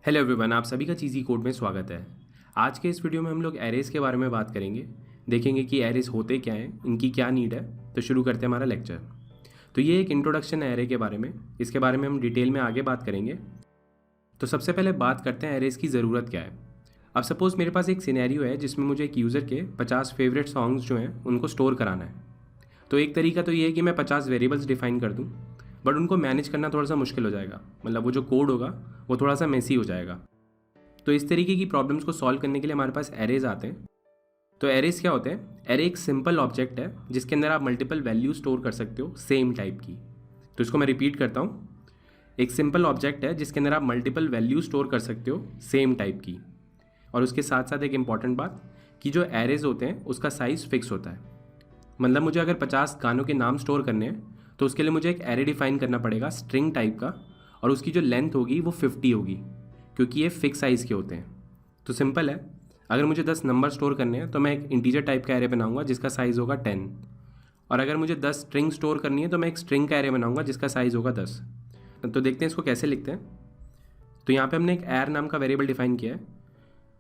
Hello everyone, आप सभी का चीज़ी कोड में स्वागत है। आज के इस वीडियो में हम लोग एरेज़ के बारे में बात करेंगे। देखेंगे कि एरेज़ होते क्या हैं, इनकी क्या नीड है। तो शुरू करते हैं हमारा लेक्चर। तो ये एक इंट्रोडक्शन है एरे के बारे में। इसके बारे में हम डिटेल में आगे बात करेंगे। तो सबसे पहले बात करते हैं एरेज़ की ज़रूरत क्या है। अब सपोज़ मेरे पास एक सिनेरियो है जिसमें मुझे एक यूज़र के 50 फेवरेट सॉन्ग्स जो हैं उनको स्टोर कराना है। तो एक तरीका तो ये है कि मैं 50 वेरिएबल्स डिफाइन कर दूँ, बट उनको मैनेज करना थोड़ा सा मुश्किल हो जाएगा। मतलब वो जो कोड होगा वो थोड़ा सा मेसी हो जाएगा। तो इस तरीके की प्रॉब्लम्स को सॉल्व करने के लिए हमारे पास एरेज आते हैं। तो एरेज क्या होते हैं? एरे एक सिंपल ऑब्जेक्ट है जिसके अंदर आप मल्टीपल वैल्यू स्टोर कर सकते हो सेम टाइप की। तो इसको मैं रिपीट करता हूँ। एक सिंपल ऑब्जेक्ट है जिसके अंदर आप मल्टीपल वैल्यू स्टोर कर सकते हो सेम टाइप की। और उसके साथ साथ एक इंपॉर्टेंट बात कि जो एरेज होते हैं उसका साइज़ फिक्स होता है। मतलब मुझे अगर 50 गानों के नाम स्टोर करने हैं तो उसके लिए मुझे एक एरे डिफाइन करना पड़ेगा स्ट्रिंग टाइप का, और उसकी जो लेंथ होगी वो 50 होगी, क्योंकि ये फिक्स साइज़ के होते हैं। तो सिंपल है, अगर मुझे 10 नंबर स्टोर करने हैं तो मैं एक इंटीजर टाइप का एरे बनाऊंगा जिसका साइज़ होगा 10। और अगर मुझे 10 स्ट्रिंग स्टोर करनी है तो मैं एक स्ट्रिंग का एरे बनाऊंगा जिसका साइज़ होगा 10। तो देखते हैं इसको कैसे लिखते हैं। तो यहाँ पे हमने एक एर नाम का वेरिएबल डिफाइन किया है,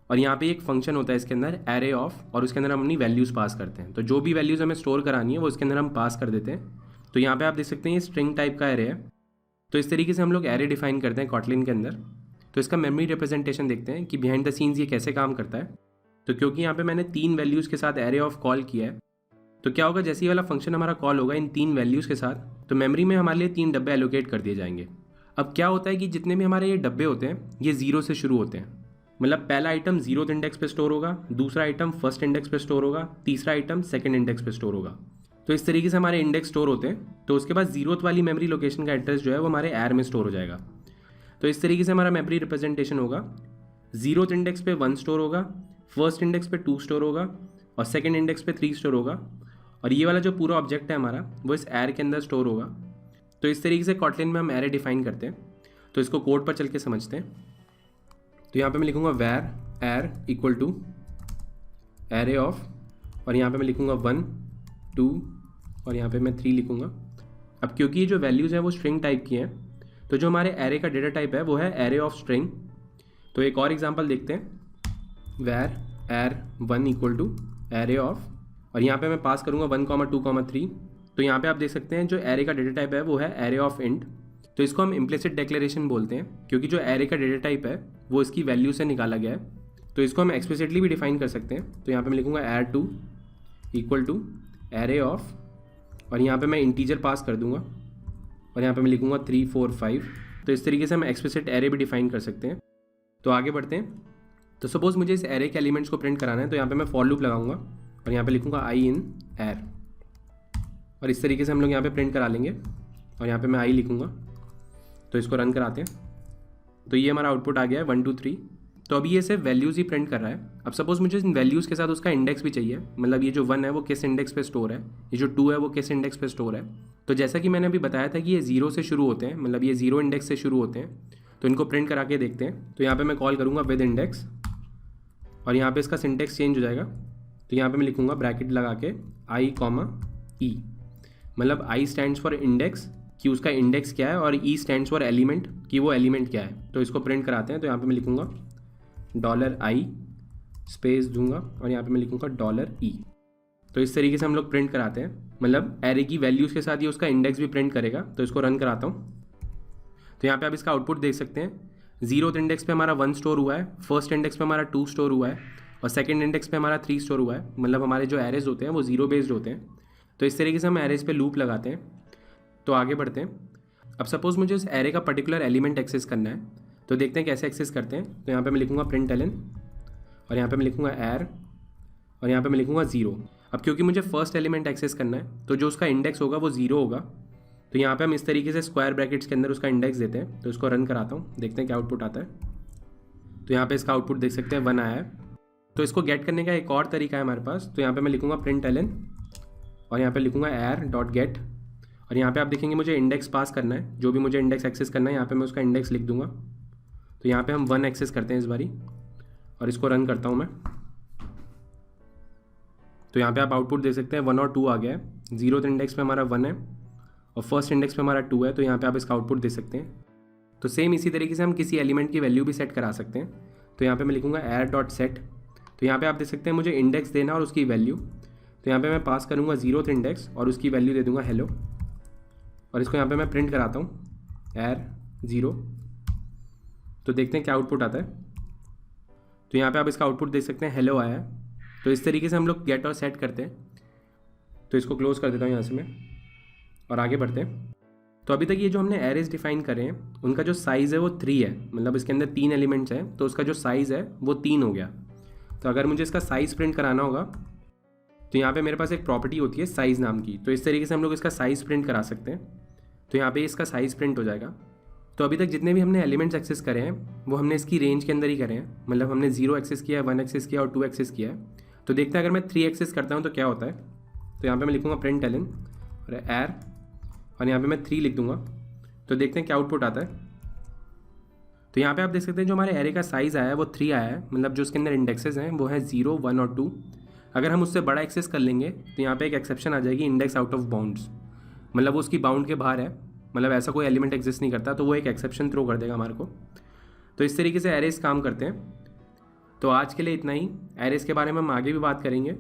और यहाँ पे एक फंक्शन होता है इसके अंदर एरे ऑफ, और उसके अंदर हम अपनी वैल्यूज़ पास करते हैं। तो जो भी वैल्यूज़ हमें स्टोर करानी है वो इसके अंदर हम पास कर देते हैं। तो यहाँ पे आप देख सकते हैं ये स्ट्रिंग टाइप का एरे है। तो इस तरीके से हम लोग एरे डिफाइन करते हैं कॉटलिन के अंदर। तो इसका मेमोरी रिप्रेजेंटेशन देखते हैं कि बिहाइंड द सीन्स ये कैसे काम करता है। तो क्योंकि यहाँ पे मैंने 3 वैल्यूज़ के साथ एरे ऑफ कॉल किया है, तो क्या होगा, जैसे ही वाला फंक्शन हमारा कॉल होगा इन 3 वैल्यूज़ के साथ, तो मेमोरी में हमारे लिए 3 डब्बे एलोकेट कर दिए जाएंगे। अब क्या होता है कि जितने भी हमारे ये डब्बे होते हैं ये 0 से शुरू होते हैं। मतलब पहला आइटम 0th इंडेक्स पे स्टोर होगा, दूसरा आइटम 1st इंडेक्स पे स्टोर होगा, तीसरा आइटम 2nd इंडेक्स पे स्टोर होगा। तो इस तरीके से हमारे इंडेक्स स्टोर होते हैं। तो उसके बाद 0th वाली मेमोरी लोकेशन का एड्रेस जो है वो हमारे एर में स्टोर हो जाएगा। तो इस तरीके से हमारा मेमोरी रिप्रेजेंटेशन होगा। 0th इंडेक्स पे 1 स्टोर होगा, 1st इंडेक्स पे 2 स्टोर होगा, और 2nd इंडेक्स पे 3 स्टोर होगा। और ये वाला जो पूरा ऑब्जेक्ट है हमारा वो इस एर के अंदर स्टोर होगा। तो इस तरीके से कॉटलिन में हम एरे डिफाइन करते हैं। तो इसको कोड पर चल के समझते हैं। तो यहाँ पे मैं लिखूँगा वैर एर इक्वल टू एरे ऑफ, और यहाँ पे मैं लिखूँगा 1 2 और यहाँ पे मैं 3 लिखूँगा। अब क्योंकि ये जो वैल्यूज़ हैं वो स्ट्रिंग टाइप की हैं, तो जो हमारे एरे का डेटा टाइप है वो है एरे ऑफ स्ट्रिंग। तो एक और एग्जांपल देखते हैं। वैर एर 1 इक्वल टू एरे ऑफ, और यहाँ पे मैं पास करूँगा 1 2 3। तो यहाँ पे आप देख सकते हैं जो एरे का डेटा टाइप है वो है एरे ऑफ इंट। तो इसको हम इम्प्लिसिट डिक्लेरेशन बोलते हैं, क्योंकि जो एरे का डेटा टाइप है वो इसकी वैल्यू से निकाला गया है। तो इसको हम एक्सप्लिसिटली भी डिफाइन कर सकते हैं। तो यहाँ पे मैं लिखूँगा एर 2 इक्वल टू एरे ऑफ, और यहाँ पे मैं इंटीजर पास कर दूंगा, और यहाँ पे मैं लिखूँगा 3 4 5। तो इस तरीके से हम एक्सप्लिसिट एरे भी डिफाइन कर सकते हैं। तो आगे बढ़ते हैं। तो सपोज़ मुझे इस एरे के एलिमेंट्स को प्रिंट कराना है, तो यहाँ पे मैं फॉर लूप लगाऊंगा, और यहाँ पे लिखूँगा आई इन एर, और इस तरीके से हम लोग यहाँ पे प्रिंट करा लेंगे। और यहाँ पे मैं आई लिखूँगा। तो इसको रन कराते हैं। तो ये हमारा आउटपुट आ गया है 1 2 3। तो अभी ये सिर्फ वैल्यूज़ ही प्रिंट कर रहा है। अब सपोज़ मुझे इन वैल्यूज़ के साथ उसका इंडेक्स भी चाहिए। मतलब ये जो 1 है वो किस इंडेक्स पे स्टोर है, ये जो 2 है वो किस इंडेक्स पे स्टोर है। तो जैसा कि मैंने अभी बताया था कि ये 0 से शुरू होते हैं, मतलब ये 0 इंडेक्स से शुरू होते हैं। तो इनको प्रिंट करा के देखते हैं। तो यहाँ पर मैं कॉल करूँगा विद इंडेक्स, और यहाँ पर इसका सिंटेक्स चेंज हो जाएगा। तो यहाँ पर मैं लिखूँगा ब्रैकेट लगा के आई कॉमा ई। मतलब आई स्टैंड्स फॉर इंडेक्स कि उसका इंडेक्स क्या है, और ई स्टैंड्स फॉर एलिमेंट कि वो एलिमेंट क्या है। तो इसको प्रिंट कराते हैं। तो यहाँ पे मैं लिखूँगा $i स्पेस दूंगा, और यहाँ पे मैं लिखूँगा $e। तो इस तरीके से हम लोग प्रिंट कराते हैं। मतलब एरे की वैल्यूज़ के साथ ये उसका इंडेक्स भी प्रिंट करेगा। तो इसको रन कराता हूँ। तो यहाँ पे आप इसका आउटपुट देख सकते हैं। 0th इंडेक्स पे हमारा 1 स्टोर हुआ है, 1st इंडेक्स पे हमारा 2 स्टोर हुआ है, और 2nd इंडेक्स पे हमारा 3 स्टोर हुआ है। मतलब हमारे जो एरेज होते हैं वो 0 बेस्ड होते हैं। तो इस तरीके से हम एरेज पे लूप लगाते हैं। तो आगे बढ़ते हैं। अब सपोज़ मुझे उस एरे का पर्टिकुलर एलिमेंट एक्सेस करना है, तो देखते हैं कैसे एक्सेस करते हैं। तो यहाँ पे मैं लिखूँगा प्रिंट एलन, और यहाँ पे मैं लिखूँगा एर, और यहाँ पे मैं लिखूँगा 0। अब क्योंकि मुझे फर्स्ट एलिमेंट एक्सेस करना है तो जो उसका इंडेक्स होगा वो 0 होगा। तो यहाँ पे हम इस तरीके से स्क्वायर ब्रैकेट्स के अंदर उसका इंडेक्स देते हैं। तो इसको रन कराता हूँ, देखते हैं क्या आउटपुट आता है। तो यहाँ पे इसका आउटपुट देख सकते हैं 1 आया है। तो इसको गेट करने का एक और तरीका है हमारे पास। तो यहाँ पे मैं लिखूँगा प्रिंट एलन, और यहाँ पे लिखूँगा एर डॉट गेट, और यहाँ पे आप देखेंगे मुझे इंडेक्स पास करना है। जो भी मुझे इंडेक्स एक्सेस करना है यहाँ पे मैं उसका इंडेक्स लिख दूंगा। तो यहाँ पे हम 1 एक्सेस करते हैं इस बारी, और इसको रन करता हूँ मैं। तो यहाँ पे आप आउटपुट देख सकते हैं 1 और 2 आ गया है। 0th इंडेक्स पे हमारा 1 है, और 1st इंडेक्स पे हमारा 2 है। तो यहाँ पे आप इसका आउटपुट दे सकते हैं। तो सेम इसी तरीके से हम किसी एलिमेंट की वैल्यू भी सेट करा सकते हैं। तो यहाँ पे मैं लिखूँगा एर डॉट सेट। तो यहाँ पे आप देख सकते हैं मुझे इंडेक्स देना और उसकी वैल्यू। तो यहाँ पे मैं पास करूँगा 0th इंडेक्स और उसकी वैल्यू दे दूँगा हेलो, और इसको यहाँ पे मैं प्रिंट कराता हूँ एर 0। तो देखते हैं क्या आउटपुट आता है। तो यहाँ पे आप इसका आउटपुट देख सकते हैं हेलो आया है। तो इस तरीके से हम लोग गेट और सेट करते हैं। तो इसको क्लोज कर देता हूँ यहाँ से मैं और आगे बढ़ते हैं। तो अभी तक ये जो हमने एरेज डिफाइन करे हैं उनका जो साइज़ है वो 3 है, मतलब इसके अंदर 3 एलिमेंट्स हैं, तो उसका जो साइज़ है वो 3 हो गया। तो अगर मुझे इसका साइज़ प्रिंट कराना होगा तो यहाँ पे मेरे पास एक प्रॉपर्टी होती है साइज़ नाम की। तो इस तरीके से हम लोग इसका साइज़ प्रिंट करा सकते हैं। तो यहाँ पे इसका साइज़ प्रिंट हो जाएगा। तो अभी तक जितने भी हमने एलिमेंट्स एक्सेस करे हैं वो हमने इसकी रेंज के अंदर ही करे हैं, मतलब हमने 0 एक्सेस किया है, 1 एक्सेस किया और 2 एक्सेस किया है। तो देखते हैं अगर मैं 3 एक्सेस करता हूँ तो क्या होता है। तो यहाँ पे मैं लिखूँगा प्रिंट एलन और एर और यहाँ पे मैं 3 लिख दूँगा। तो देखते हैं क्या आउटपुट आता है। तो यहाँ पे आप देख सकते हैं जो हमारे एरे का साइज़ आया है वो 3 आया है, मतलब जो उसके अंदर इंडेक्सेस हैं वो है 0, 1 और 2। अगर हम उससे बड़ा एक्सेस कर लेंगे तो यहाँ पे एक एक्सेप्शन आ जाएगी, इंडेक्स आउट ऑफ बाउंड्स, मतलब वो उसकी बाउंड के बाहर है, मतलब ऐसा कोई एलिमेंट एग्जिस्ट नहीं करता, तो वो एक एक्सेप्शन थ्रो कर देगा हमारे को। तो इस तरीके से एरेज काम करते हैं। तो आज के लिए इतना ही। एरेज के बारे में हम आगे भी बात करेंगे।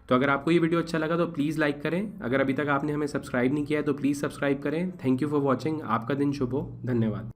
तो अगर आपको ये वीडियो अच्छा लगा तो प्लीज़ लाइक करें। अगर अभी तक आपने हमें सब्सक्राइब नहीं किया है तो प्लीज़ सब्सक्राइब करें। Thank you for watching. आपका दिन शुभ हो। धन्यवाद।